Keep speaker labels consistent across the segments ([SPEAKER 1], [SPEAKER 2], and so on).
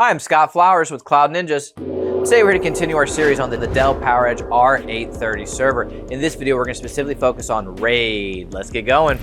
[SPEAKER 1] Hi, I'm Scott Flowers with Cloud Ninjas. Today we're going to continue our series on the Dell PowerEdge R830 server. In this video, we're going to specifically focus on RAID. Let's get going.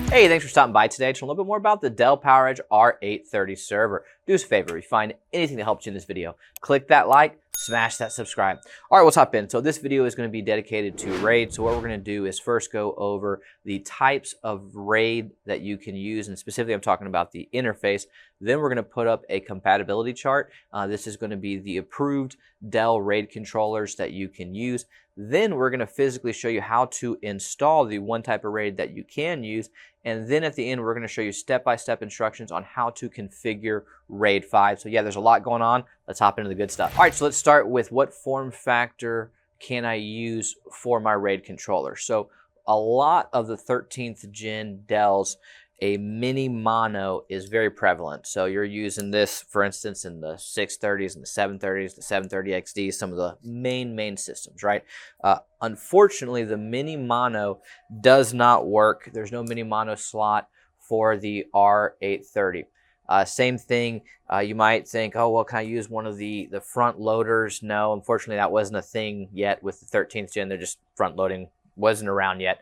[SPEAKER 1] Hey, thanks for stopping by today to learn a little bit more about the Dell PowerEdge R830 server. Do us a favor, if you find anything that helps you in this video, click that like, smash that subscribe. All right, let's hop in. So this video is going to be dedicated to RAID. So what we're going to do is first go over the types of RAID that you can use, and specifically I'm talking about the interface. Then we're going to put up a compatibility chart. This is going to be the approved Dell RAID controllers that you can use. Then we're going to physically show you how to install the one type of RAID that you can use. And then at the end, we're going to show you step-by-step instructions on how to configure RAID 5. So yeah, there's a lot going on. Let's hop into the good stuff. All right, so let's start with what form factor can I use for my RAID controller. So a lot of the 13th gen Dells, a mini mono is very prevalent. So you're using this, for instance, in the 630s and the 730s, the 730XDs, some of the main systems, right? Unfortunately, the mini mono does not work. There's no mini mono slot for the R830. Same thing, you might think, oh, well, can I use one of the front loaders? No, unfortunately, that wasn't a thing yet with the 13th gen. They're just front loading, wasn't around yet.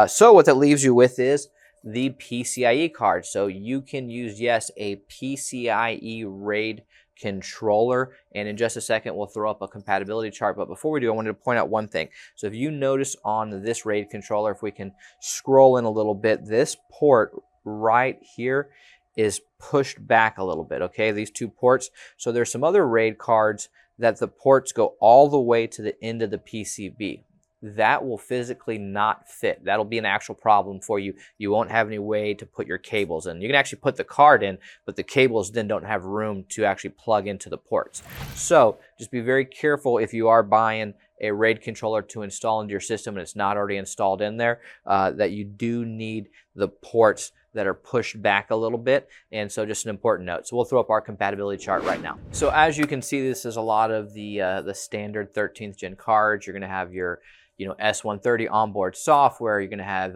[SPEAKER 1] So what that leaves you with is the PCIe card. So you can use, yes, a PCIe RAID controller, and in just a second we'll throw up a compatibility chart. But before we do, I wanted to point out one thing. So if you notice on this RAID controller, if we can scroll in a little bit, this port right here is pushed back a little bit, okay, these two ports. So there's some other RAID cards that the ports go all the way to the end of the PCB. That will physically not fit. That'll be an actual problem for you. You won't have any way to put your cables in. You can actually put the card in, but the cables then don't have room to actually plug into the ports. So just be very careful if you are buying a RAID controller to install into your system and it's not already installed in there, that you do need the ports that are pushed back a little bit. And so just an important note. So we'll throw up our compatibility chart right now. So as you can see, this is a lot of the standard 13th gen cards. You're going to have your S130 onboard software. You're going to have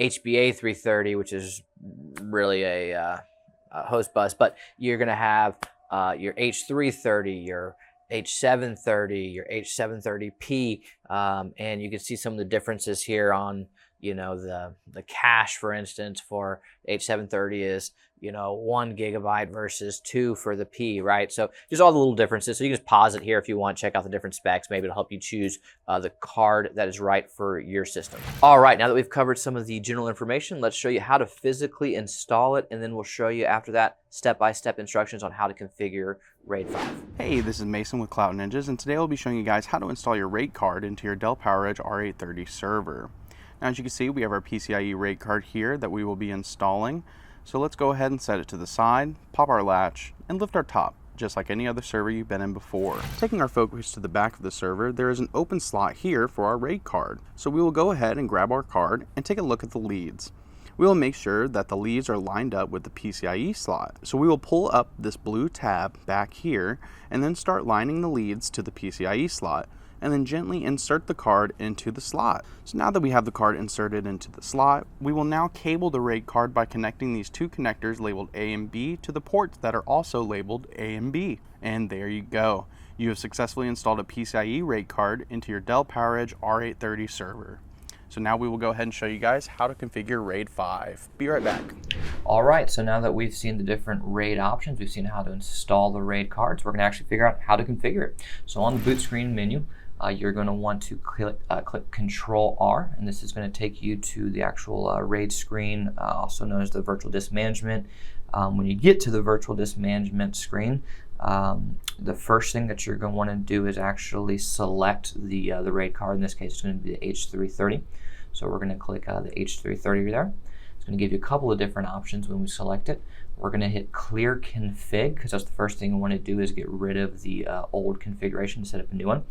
[SPEAKER 1] HBA 330, which is really a host bus, but you're going to have your H330, your H730, your H730P, and you can see some of the differences here on the cache, for instance, for H730 is 1 gigabyte versus 2 for the P, right? So just all the little differences. So you can just pause it here if you want, check out the different specs. Maybe it'll help you choose the card that is right for your system. All right, now that we've covered some of the general information, let's show you how to physically install it, and then we'll show you after that step-by-step instructions on how to configure RAID 5.
[SPEAKER 2] Hey, this is Mason with Cloud Ninjas, and today I'll be showing you guys how to install your RAID card into your Dell PowerEdge R830 server. Now, as you can see, we have our PCIe RAID card here that we will be installing. So let's go ahead and set it to the side, pop our latch, and lift our top, just like any other server you've been in before. Taking our focus to the back of the server, there is an open slot here for our RAID card. So we will go ahead and grab our card and take a look at the leads. We will make sure that the leads are lined up with the PCIe slot. So we will pull up this blue tab back here and then start lining the leads to the PCIe slot, and then gently insert the card into the slot. So now that we have the card inserted into the slot, we will now cable the RAID card by connecting these two connectors labeled A and B to the ports that are also labeled A and B. And there you go. You have successfully installed a PCIe RAID card into your Dell PowerEdge R830 server. So now we will go ahead and show you guys how to configure RAID 5. Be right back.
[SPEAKER 1] All right, so now that we've seen the different RAID options, we've seen how to install the RAID cards, we're gonna actually figure out how to configure it. So on the boot screen menu, you're going to want to click Control R, and this is going to take you to the actual RAID screen, also known as the virtual disk management. When you get to the virtual disk management screen, the first thing that you're going to want to do is actually select the RAID card. In this case, it's going to be the H330. So we're going to click the H330 there. It's going to give you a couple of different options when we select it. We're going to hit Clear Config, because that's the first thing we want to do is get rid of the old configuration and set up a new one.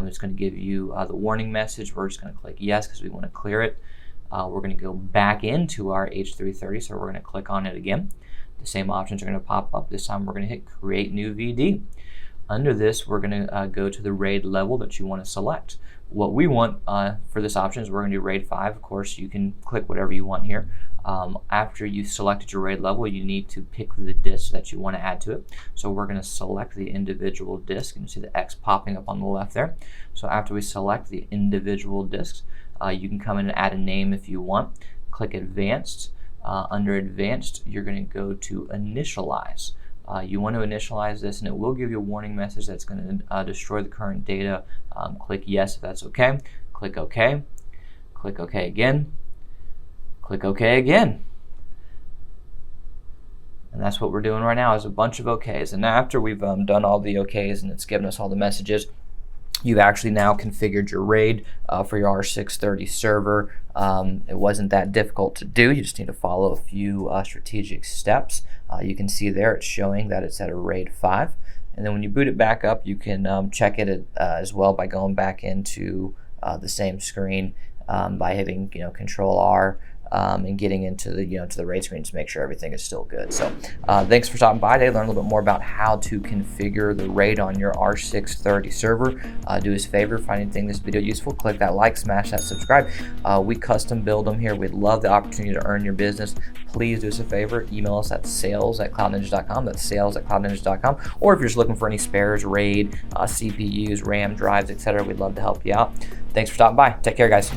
[SPEAKER 1] It's going to give you the warning message. We're just going to click yes because we want to clear it. We're going to go back into our H330, so we're going to click on it again. The same options are going to pop up. This time we're going to hit Create New VD. Under this, we're going to go to the RAID level that you want to select. What we want for this option is we're going to do RAID 5. Of course, you can click whatever you want here. After you've selected your RAID level, you need to pick the disk that you want to add to it. So we're going to select the individual disk, and you see the X popping up on the left there. So after we select the individual disks, you can come in and add a name if you want. Click Advanced. Under Advanced, you're going to go to Initialize. You want to initialize this, and it will give you a warning message that's going to destroy the current data. Click Yes if that's okay. Click OK. Click OK again. Click OK again. And that's what we're doing right now, is a bunch of OKs. And after we've done all the OKs and it's given us all the messages, you've actually now configured your RAID for your R630 server. It wasn't that difficult to do. You just need to follow a few strategic steps. You can see there it's showing that it's at a RAID 5. And then when you boot it back up, you can check it as well by going back into the same screen by hitting Control R. And getting into the to the RAID screen to make sure everything is still good. So thanks for stopping by today. Learn a little bit more about how to configure the RAID on your R630 server. Do us a favor, if you find this video useful, click that like, smash that subscribe. We custom build them here. We'd love the opportunity to earn your business. Please do us a favor, email us at sales@cloudninja.com. That's sales@cloudninja.com. Or if you're just looking for any spares, RAID, CPUs, RAM drives, etc., we'd love to help you out. Thanks for stopping by. Take care, guys.